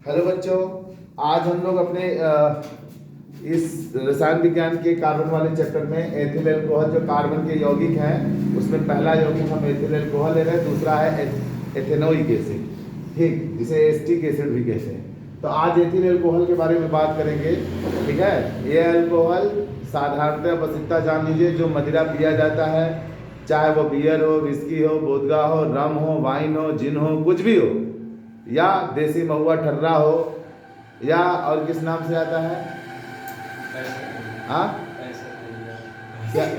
Hello बच्चों, आज हम लोग अपने इस रसायन विज्ञान के कार्बन वाले चैप्टर में एथिल अल्कोहल जो कार्बन के यौगिक हैं उसमें पहला यौगिक हम एथिल अल्कोहल ले रहे हैं, दूसरा है एथेनोइक एसिड, ठीक, जिसे एस्टिक एसिड भी कहते हैं। तो आज एथिल अल्कोहल के बारे में बात करेंगे, ठीक है। ये अल्कोहल साधारणतः बस इतना जान लीजिए, जो मदिरा पिया जाता है, चाहे वो बियर हो, विस्की हो, वोदका हो, रम हो, वाइन हो, जिन हो, कुछ भी हो, या देसी महुआ ठर्रा हो, या और किस नाम से आता है, हाँ,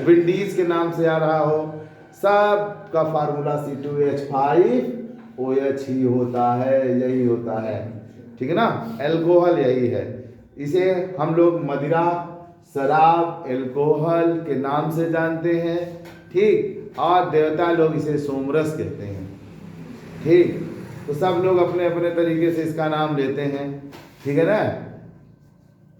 विंडीज के नाम से आ रहा हो, सब का फार्मूला C2H5OH ही होता है, यही होता है, ठीक है ना। अल्कोहल यही है। इसे हम लोग मदिरा, शराब, अल्कोहल के नाम से जानते हैं, ठीक। और देवता लोग इसे सोमरस कहते हैं, ठीक। तो सब लोग अपने अपने तरीके से इसका नाम लेते हैं, ठीक है ना।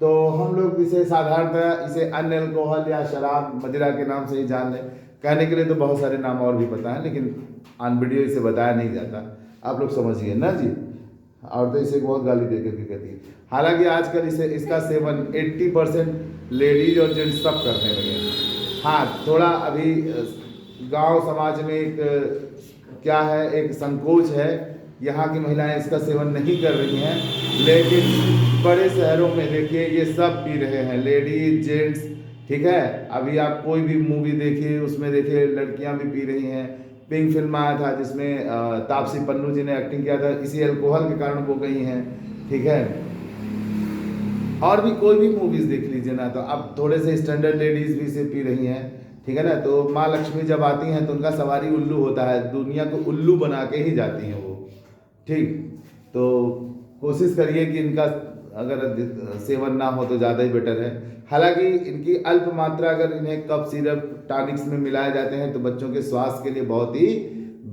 तो हम लोग इसे साधारणतः इसे अन्य अल्कोहल या शराब, मदिरा के नाम से ही जान लें। कहने के लिए तो बहुत सारे नाम और भी पता है, लेकिन ऑन वीडियो इसे बताया नहीं जाता, आप लोग समझिए ना जी। और तो इसे बहुत गाली दे करके कहती है। हालांकि आजकल इसका सेवन 80% लेडीज और जेंट्स सब करने लगे हैं। हाँ, थोड़ा अभी गांव समाज में एक क्या है, एक संकोच है, यहाँ की महिलाएं इसका सेवन नहीं कर रही हैं, लेकिन बड़े शहरों में देखिए ये सब पी रहे हैं, लेडीज जेंट्स, ठीक है। अभी आप कोई भी मूवी देखिए, उसमें देखिए लड़कियां भी पी रही हैं। पिंक फिल्म आया था जिसमें तापसी पन्नू जी ने एक्टिंग किया था, इसी अल्कोहल के कारण वो गई हैं, ठीक है। और भी कोई भी मूवीज देख लीजिए ना, तो अब थोड़े से स्टैंडर्ड लेडीज भी इसे पी रही हैं, ठीक है ना। तो माँ लक्ष्मी जब आती हैं तो उनका सवारी उल्लू होता है, दुनिया को उल्लू बना के ही जाती हैं वो, ठीक। तो कोशिश करिए कि इनका अगर सेवन ना हो तो ज़्यादा ही बेटर है। हालांकि इनकी अल्प मात्रा अगर इन्हें कफ सिरप टॉनिक्स में मिलाए जाते हैं तो बच्चों के स्वास्थ्य के लिए बहुत ही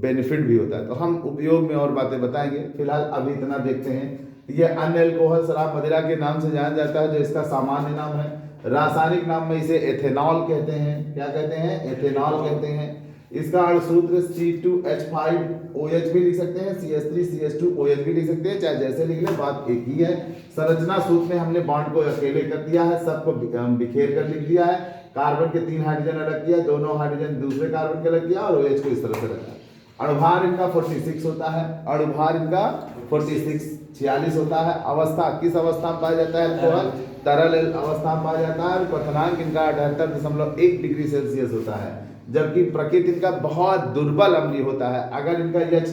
बेनिफिट भी होता है। तो हम उपयोग में और बातें बताएंगे, फिलहाल अभी इतना देखते हैं। ये अन्य अल्कोहल शराब मदिरा के नाम से जाना जाता है, जो इसका सामान्य नाम है। रासायनिक नाम में इसे एथेनॉल कहते हैं। क्या कहते हैं? एथेनॉल कहते हैं। इसका अणुसूत्र C2H5OH भी लिख सकते हैं, CH3CH2OH भी लिख सकते हैं, चाहे जैसे लिख ले, बात एक ही है। संरचना सूत्र में हमने बॉन्ड को अकेले कर दिया है, सबको बिखेर कर लिख दिया है। कार्बन के 3 हाइड्रोजन अलग किया, दोनों हाइड्रोजन दूसरे कार्बन के अलग किया, और OH को इस तरह से रखा। अणुभार इनका 46 होता है, अणुभार इनका 46 होता है। अवस्था, किस अवस्था में पाया जाता है अल्कोहल? तरल अवस्था में पाया जाता है। और क्वथनांक इनका 78.1 डिग्री सेल्सियस होता है, जबकि प्रकृति इनका बहुत दुर्बल अम्लीय होता है। अगर इनका यच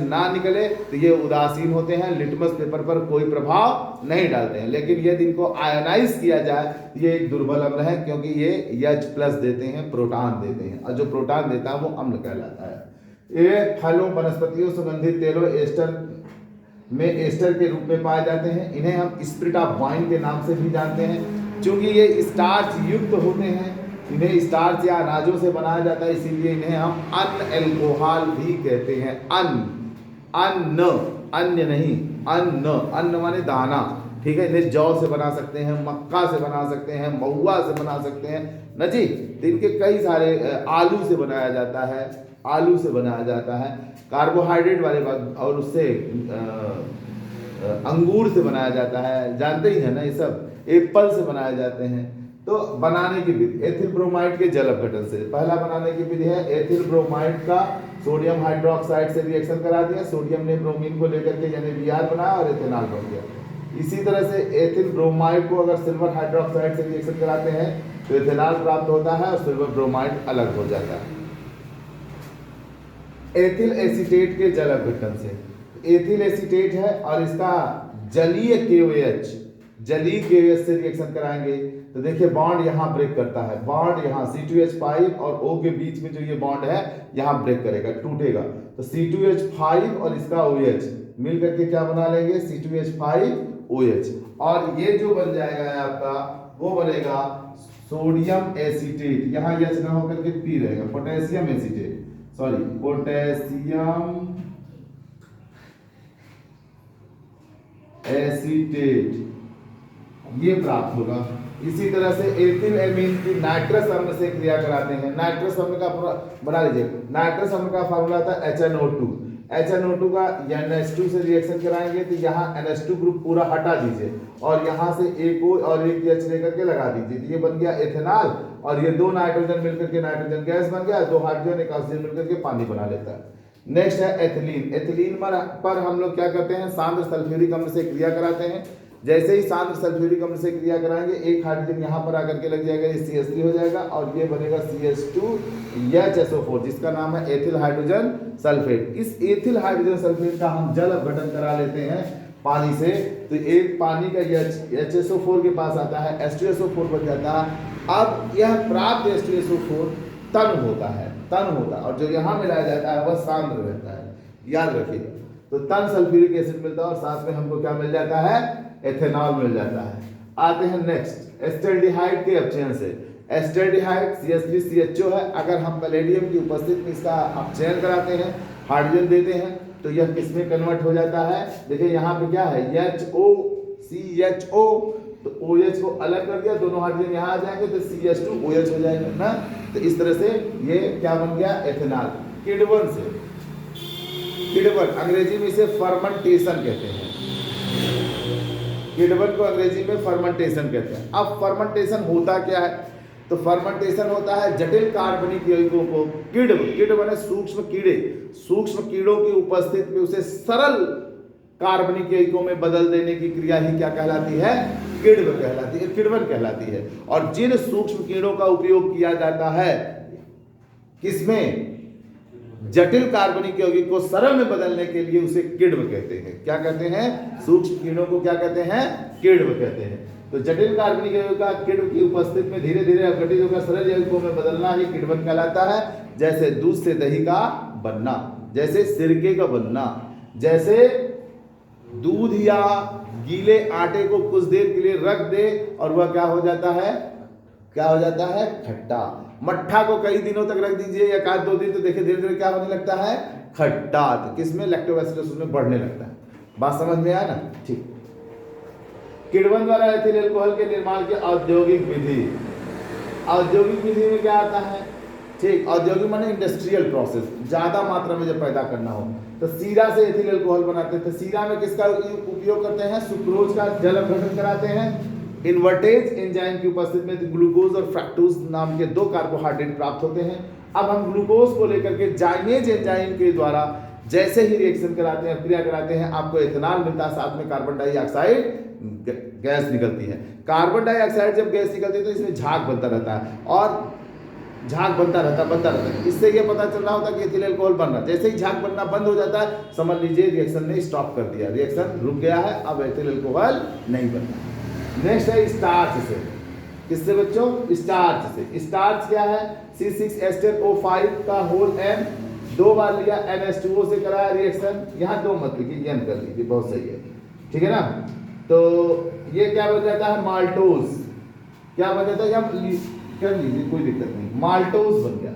ना निकले तो ये उदासीन होते हैं, लिटमस पेपर पर कोई प्रभाव नहीं डालते हैं। लेकिन यदि इनको आयोनाइज किया जाए तो ये एक दुर्बल अम्ल है, क्योंकि ये H+ देते हैं, प्रोटॉन देते हैं, और जो प्रोटॉन देता है वो अम्ल कहलाता है। ये फलों, वनस्पतियों, सुगंधित तेलों, एस्टर के रूप में पाए जाते हैं। इन्हें हम स्पिरिट ऑफ वाइन के नाम से भी जानते हैं। चूंकि ये स्टार्च युक्त होते हैं, इन्हें स्टार्च या अनाजों से बनाया जाता है, इसीलिए इन्हें हम अन्न अल्कोहल भी कहते हैं। अन्न, अन्य नहीं, अन्न माने दाना, ठीक है। इन्हें जौ से बना सकते हैं, मक्का से बना सकते हैं, महुआ से बना सकते हैं न जी। तो इनके कई सारे, आलू से बनाया जाता है, आलू से बनाया जाता है, कार्बोहाइड्रेट वाले बात, और उससे अंगूर से बनाया जाता है, जानते ही है ना ये सब। एप्पल से बनाए जाते हैं। तो बनाने की विधि, एथिल ब्रोमाइड के जल अपघटन से पहला बनाने की विधि है। एथिल ब्रोमाइड का सोडियम हाइड्रोक्साइड से रिएक्शन करा दिया, सोडियम ने ब्रोमीन को लेकर के यानी Br बनाया और एथेनॉल बन गया। इसी तरह से एथिल ब्रोमाइड को अगर सिल्वर हाइड्रोक्साइड से रिएक्शन कराते हैं तो एथेनॉल प्राप्त होता है और सिल्वर ब्रोमाइड अलग हो जाता है। एथिल एसीटेट के जल अपघटन से, एथिल एसीटेट है और इसका जलीय KOH से रिएक्शन कराएंगे तो देखिए बॉन्ड यहाँ ब्रेक करता है, बॉन्ड यहाँ C2H5 और O के बीच में जो ये बॉन्ड है यहाँ ब्रेक करेगा, टूटेगा। तो C2H5 और इसका OH मिल करके क्या बना लेंगे? C2H5OH। और ये जो बन जाएगा आपका, वो बनेगा सोडियम एसीटेट, यहाँ H ना होकर के P रहेगा, potassium acetate, sorry potassium acetate, ये प्राप्त होगा। इसी तरह से एथिल एमीन की नाइट्रस अम्ल से क्रिया कराते हैं। नाइट्रस अम्ल का बना लीजिए, नाइट्रस अम्ल का फार्मूला था HNO2। HNO2 का NH2 से रिएक्शन कराएंगे तो यहाँ NH2 ग्रुप पूरा हटा दीजिए और यहाँ से एक O और एक H लेकर के लगा दीजिए। ये बन गया एथेनॉल और ये 2 नाइट्रोजन मिलकर के नाइट्रोजन गैस बन गया, 2 हाइड्रोजन एक ऑक्सीजन मिलकर के पानी बना लेता है। नेक्स्ट है एथिलीन। एथिलीन पर हम लोग क्या करते हैं, सांद्र सल्फ्यूरिक अम्ल से क्रिया कराते हैं। जैसे ही सांद्र सल्फ्यूरिक अम्ल से क्रिया कराएंगे एक हाइड्रोजन यहाँ पर आकर के लग जाएगा, ये CH3 हो जाएगा और ये बनेगा CH2HSO4 जिसका नाम है एथिल हाइड्रोजन सल्फेट। इस एथिल हाइड्रोजन सल्फेट का हम जल अपघटन करा लेते हैं पानी से, तो एक पानी का HSO4 के पास आता है, H2SO4 बन जाता है। अब यह प्राप्त H2SO4 तन होता है और जो यहाँ मिलाया जाता है वह सांद्र रहता है, याद रखिएगा। तो तन सल्फ्यूरिक एसिड मिलता है और साथ में हमको क्या मिल जाता है, एथेनॉल मिल जाता है। आते हैं नेक्स्ट एस्टल्डिहाइड के अपचयन से। एस्टल्डिहाइड CH3CHO है, अगर हम पैलेडियम की उपस्थिति में इसका अपचयन कराते हैं, हाइड्रोजन देते हैं तो यह किसमें कन्वर्ट हो जाता है। देखिए यहाँ पे क्या है HOCHO, तो OH को अलग कर दिया, दोनों हाइड्रोजन यहाँ आ जाएंगे तो CH2OH हो जाएगा ना। तो इस तरह से ये क्या बन गया, एथेनॉल। किण्वन से, किण्वन अंग्रेजी में इसे फर्मेंटेशन कहते हैं, किण्वन को अंग्रेजी में फर्मेंटेशन कहते हैं। अब फर्मेंटेशन होता क्या है, तो फर्मेंटेशन होता है जटिल कार्बनिक यौगिकों को कीड़ बने सूक्ष्म कीड़े, सूक्ष्म कीड़ों की उपस्थिति में उसे सरल कार्बनिक यौगिकों में बदल देने की क्रिया ही क्या कहलाती है, किण्वन कहलाती है। और जिन सूक्ष्म कीड़ों का उपयोग किया जाता है किसमें, जटिल कार्बनिक यौगिक को सरल में बदलने के लिए उसे किण्व कहते हैं। क्या कहते हैं, सूक्ष्म कीड़ों को क्या कहते हैं, किण्व कहते हैं। तो जटिल कार्बनिक यौगिक का किण्व की उपस्थिति में धीरे धीरे अपघटित होकर सरल यौगिकों में बदलना ही किण्वन कहलाता है। जैसे दूध से दही का बनना, जैसे सिरके का बनना, जैसे दूध या गीले आटे को कुछ देर के लिए रख दे और वह क्या हो जाता है, खट्टा। मट्ठा को कई दिनों तक रख दीजिए या 1-2 दिन, तो देखिए धीरे धीरे क्या होने लगता है, खट्टा। तो किसमें, लैक्टोबैसिलस उसमें बढ़ने लगता है। बात समझ में आया ना, ठीक। किण्वन द्वारा एथिल अल्कोहल के निर्माण की औद्योगिक विधि, औद्योगिक विधि में क्या आता है, ठीक। औद्योगिक माने इंडस्ट्रियल प्रोसेस, ज्यादा मात्रा में जब पैदा करना हो तो सीरा से एथिल अल्कोहल बनाते थे। सीरा में किसका उपयोग करते हैं, सुक्रोज का जल अपघटन कराते हैं। इन्वर्टेज एंजाइम की उपस्थिति में ग्लूकोज और फ्रक्टोज नाम के 2 कार्बोहाइड्रेट प्राप्त होते हैं। अब हम ग्लूकोज को लेकर के जाइमेज एंजाइम के द्वारा जैसे ही रिएक्शन कराते हैं, क्रिया कराते हैं, आपको एथेनॉल मिलता है, साथ में कार्बन डाइऑक्साइड गैस निकलती है। कार्बन डाइऑक्साइड जब गैस निकलती है तो इसमें झाग बनता रहता है और झाग बनता रहता है। इससे ये पता चल रहा होता है कि एथिल अल्कोहल बन रहा है। जैसे ही झाग बनना बंद हो जाता है, समझ लीजिए रिएक्शन ने स्टॉप कर दिया, रिएक्शन रुक गया है, अब एथिल अल्कोहल नहीं बनता। नेक्स्ट है स्टार्च से। किससे बच्चों, स्टार्च से। स्टार्च क्या है, C6H10O5 का होल M 2 बार लिया, NH2O से कराया रिएक्शन, यहाँ 2 मत लिखिए, N कर लीजिए, बहुत सही है, ठीक है ना। तो ये क्या बन जाता है, माल्टोज। क्या बन जाता है, हम कर लीजिए, कोई दिक्कत नहीं, माल्टोज बन गया।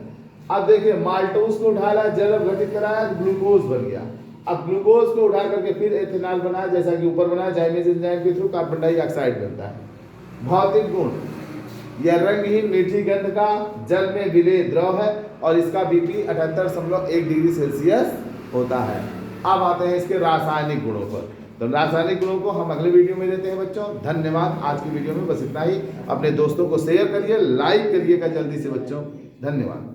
अब देखिए माल्टोज को उठाया, जल अपघटित कराया, ग्लूकोज बन गया। अब ग्लूकोज को उठा करके फिर एथेनॉल बनाया, जैसा कि ऊपर बनाया, जाइमेज एंजाइम के थ्रू कार्बन डाइऑक्साइड बनता है। भौतिक गुण, यह रंगहीन मीठी गंध का जल में विलेय द्रव है और इसका BP 78.1 डिग्री सेल्सियस होता है। अब आते हैं इसके रासायनिक गुणों पर। तो रासायनिक गुणों को हम अगले वीडियो में देते हैं बच्चों। धन्यवाद। आज की वीडियो में बस इतना ही। अपने दोस्तों को शेयर करिए, लाइक करिएगा जल्दी से बच्चों। धन्यवाद।